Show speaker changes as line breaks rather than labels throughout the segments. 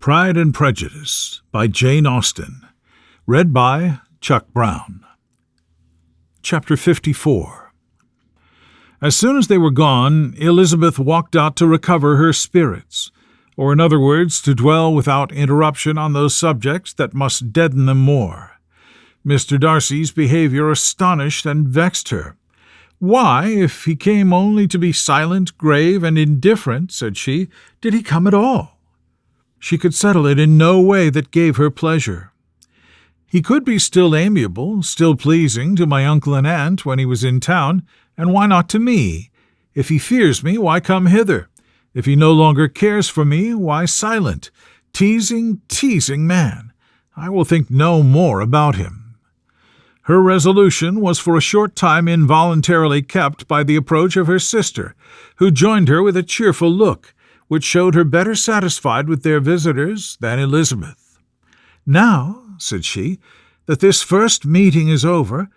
Pride and Prejudice by Jane Austen. Read by Chuck Brown. Chapter 54. As soon as they were gone, Elizabeth walked out to recover her spirits, or in other words, to dwell without interruption on those subjects that must deaden them more. Mr. Darcy's behavior astonished and vexed her. "Why, if he came only to be silent, grave, and indifferent," said she, "did he come at all?" She could settle it in no way that gave her pleasure. "He could be still amiable, still pleasing to my uncle and aunt when he was in town, and why not to me? If he fears me, why come hither? If he no longer cares for me, why silent? Teasing man! I will think no more about him." Her resolution was for a short time involuntarily kept by the approach of her sister, who joined her with a cheerful look, which showed her better satisfied with their visitors than Elizabeth. "Now," said she, "that this first meeting is over,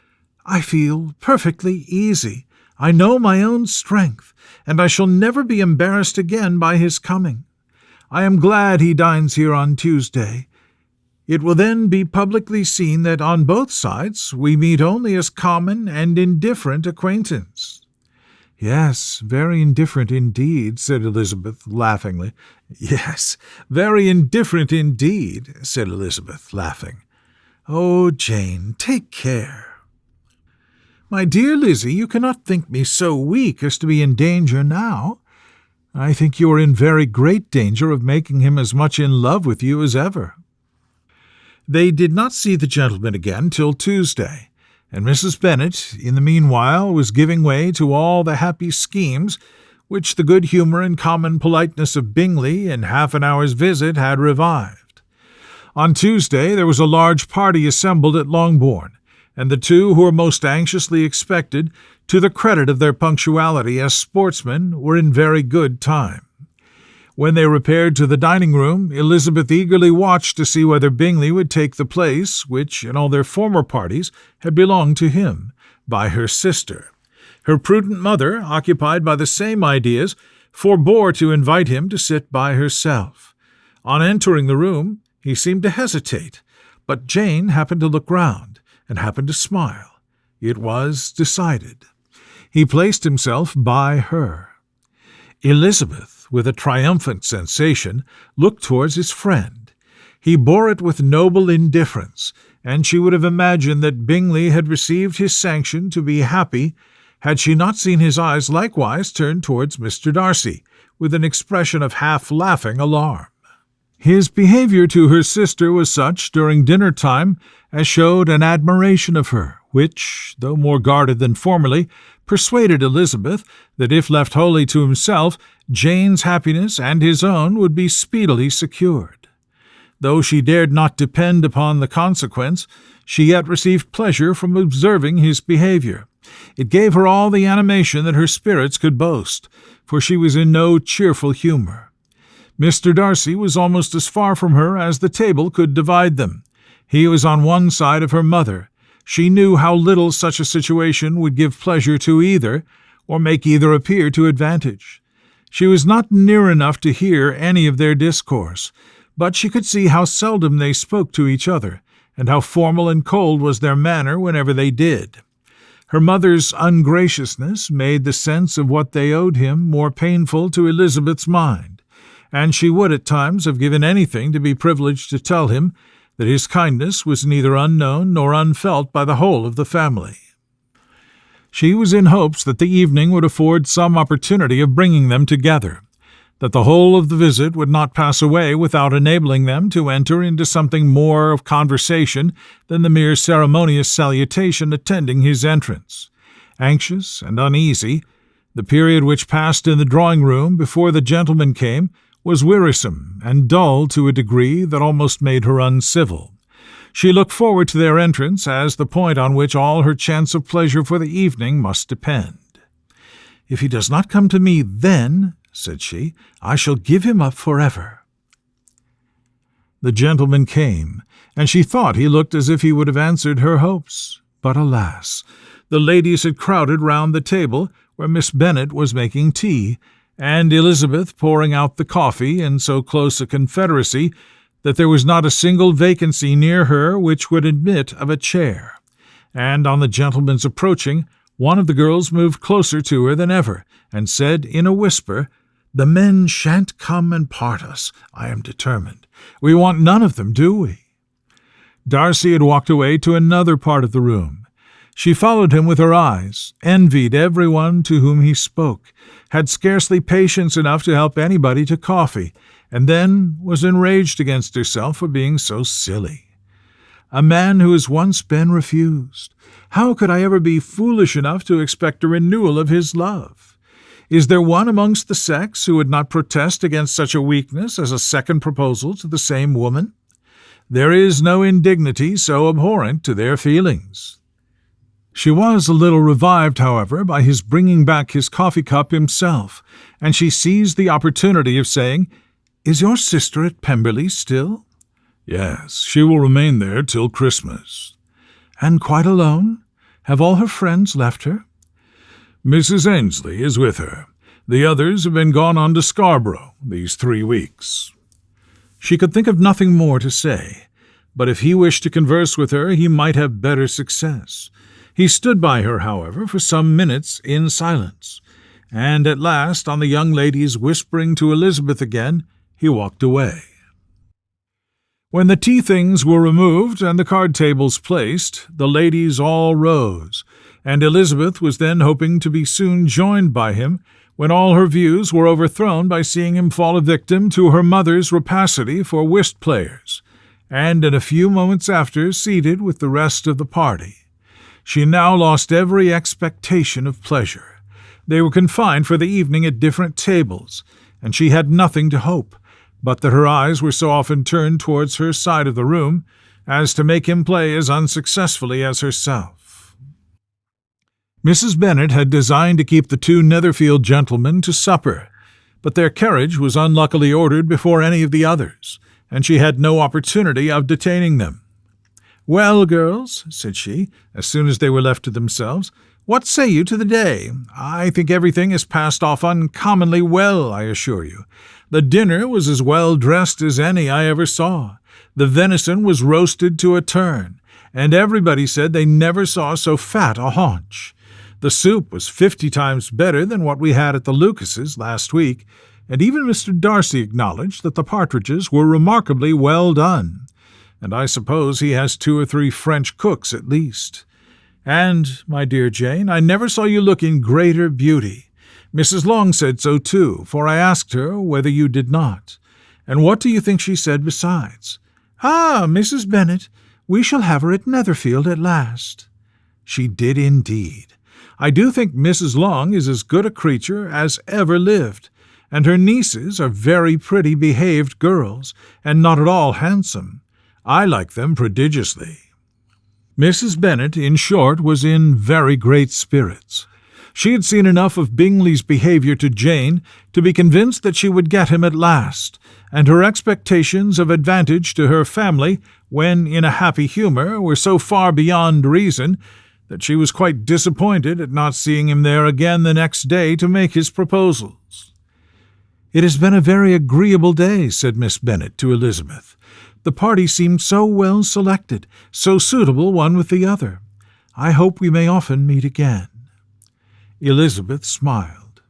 I feel perfectly easy. I know my own strength, and I shall never be embarrassed again by his coming. I am glad he dines here on Tuesday. It will then be publicly seen that on both sides we meet only as common and indifferent acquaintance." "Yes, very indifferent indeed," said Elizabeth, laughingly. "Yes, very indifferent indeed," said Elizabeth, laughing. "Oh, Jane, take care." "My dear Lizzie, you cannot think me so weak as to be in danger now. I think you are in very great danger of making him as much in love with you as ever." They did not see the gentleman again till Tuesday, and Mrs. Bennet, in the meanwhile, was giving way to all the happy schemes which the good humour and common politeness of Bingley in half an hour's visit had revived. On Tuesday there was a large party assembled at Longbourn, and the two who were most anxiously expected, to the credit of their punctuality as sportsmen, were in very good time. When they repaired to the dining-room, Elizabeth eagerly watched to see whether Bingley would take the place which, in all their former parties, had belonged to him, by her sister. Her prudent mother, occupied by the same ideas, forbore to invite him to sit by herself. On entering the room, he seemed to hesitate, but Jane happened to look round, and happened to smile. It was decided. He placed himself by her. Elizabeth, with a triumphant sensation, looked towards his friend. He bore it with noble indifference, and she would have imagined that Bingley had received his sanction to be happy had she not seen his eyes likewise turned towards Mr. Darcy, with an expression of half-laughing alarm. His behaviour to her sister was such during dinner-time as showed an admiration of her, which, though more guarded than formerly, persuaded Elizabeth that if left wholly to himself, Jane's happiness and his own would be speedily secured. Though she dared not depend upon the consequence, she yet received pleasure from observing his behaviour. It gave her all the animation that her spirits could boast, for she was in no cheerful humour. Mr. Darcy was almost as far from her as the table could divide them. He was on one side of her mother. She knew how little such a situation would give pleasure to either, or make either appear to advantage. She was not near enough to hear any of their discourse, but she could see how seldom they spoke to each other, and how formal and cold was their manner whenever they did. Her mother's ungraciousness made the sense of what they owed him more painful to Elizabeth's mind, and she would at times have given anything to be privileged to tell him that his kindness was neither unknown nor unfelt by the whole of the family. She was in hopes that the evening would afford some opportunity of bringing them together, that the whole of the visit would not pass away without enabling them to enter into something more of conversation than the mere ceremonious salutation attending his entrance. Anxious and uneasy, the period which passed in the drawing-room before the gentlemen came was wearisome and dull to a degree that almost made her uncivil. She looked forward to their entrance as the point on which all her chance of pleasure for the evening must depend. "If he does not come to me then," said she, "I shall give him up forever." The gentleman came, and she thought he looked as if he would have answered her hopes. But alas! The ladies had crowded round the table where Miss Bennet was making tea, and Elizabeth pouring out the coffee in so close a confederacy that there was not a single vacancy near her which would admit of a chair. And on the gentleman's approaching, one of the girls moved closer to her than ever, and said in a whisper, "The men shan't come and part us, I am determined. We want none of them, do we?" Darcy had walked away to another part of the room. She followed him with her eyes, envied everyone to whom he spoke, had scarcely patience enough to help anybody to coffee, and then was enraged against herself for being so silly. A man who has once been refused. How could I ever be foolish enough to expect a renewal of his love? Is there one amongst the sex who would not protest against such a weakness as a second proposal to the same woman? There is no indignity so abhorrent to their feelings. She was a little revived, however, by his bringing back his coffee-cup himself, and she seized the opportunity of saying, "Is your sister at Pemberley still?" "Yes, she will remain there till Christmas." "And quite alone? Have all her friends left her?" "Mrs. Ainsley is with her. The others have been gone on to Scarborough these 3 weeks." She could think of nothing more to say, but if he wished to converse with her, he might have better success. He stood by her, however, for some minutes in silence, and at last, on the young lady's whispering to Elizabeth again, he walked away. When the tea-things were removed and the card-tables placed, the ladies all rose, and Elizabeth was then hoping to be soon joined by him, when all her views were overthrown by seeing him fall a victim to her mother's rapacity for whist-players, and in a few moments after seated with the rest of the party. She now lost every expectation of pleasure. They were confined for the evening at different tables, and she had nothing to hope, but that her eyes were so often turned towards her side of the room as to make him play as unsuccessfully as herself. Mrs. Bennet had designed to keep the 2 Netherfield gentlemen to supper, but their carriage was unluckily ordered before any of the others, and she had no opportunity of detaining them. "Well, girls," said she, as soon as they were left to themselves, "what say you to the day? I think everything has passed off uncommonly well, I assure you. The dinner was as well dressed as any I ever saw. The venison was roasted to a turn, and everybody said they never saw so fat a haunch. The soup was 50 times better than what we had at the Lucases last week, and even Mr. Darcy acknowledged that the partridges were remarkably well done. And I suppose he has 2 or 3 French cooks at least. And, my dear Jane, I never saw you look in greater beauty. Mrs. Long said so too, for I asked her whether you did not. And what do you think she said besides? 'Ah, Mrs. Bennet, we shall have her at Netherfield at last.' She did indeed. I do think Mrs. Long is as good a creature as ever lived, and her nieces are very pretty behaved girls, and not at all handsome. I like them prodigiously." Mrs. Bennet, in short, was in very great spirits. She had seen enough of Bingley's behaviour to Jane to be convinced that she would get him at last, and her expectations of advantage to her family, when in a happy humour, were so far beyond reason that she was quite disappointed at not seeing him there again the next day to make his proposals. "It has been a very agreeable day," said Miss Bennet to Elizabeth. "The party seemed so well selected, so suitable one with the other. I hope we may often meet again." Elizabeth smiled.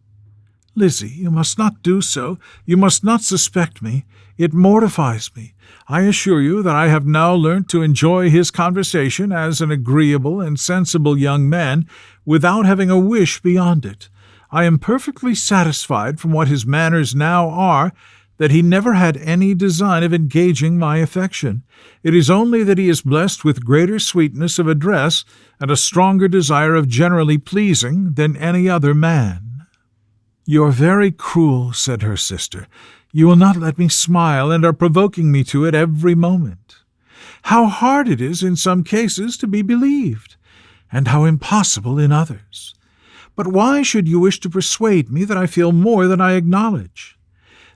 "Lizzie, you must not do so. You must not suspect me. It mortifies me. I assure you that I have now learnt to enjoy his conversation as an agreeable and sensible young man, without having a wish beyond it. I am perfectly satisfied from what his manners now are, that he never had any design of engaging my affection. It is only that he is blessed with greater sweetness of address and a stronger desire of generally pleasing than any other man." "You're very cruel," said her sister. "You will not let me smile, and are provoking me to it every moment. How hard it is in some cases to be believed, and how impossible in others. But why should you wish to persuade me that I feel more than I acknowledge?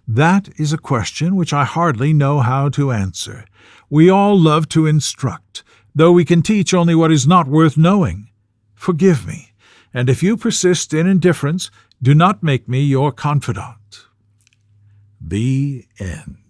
That is a question which I hardly know how to answer. We all love to instruct, though we can teach only what is not worth knowing. Forgive me, and if you persist in indifference, Do not make me your confidant. The End.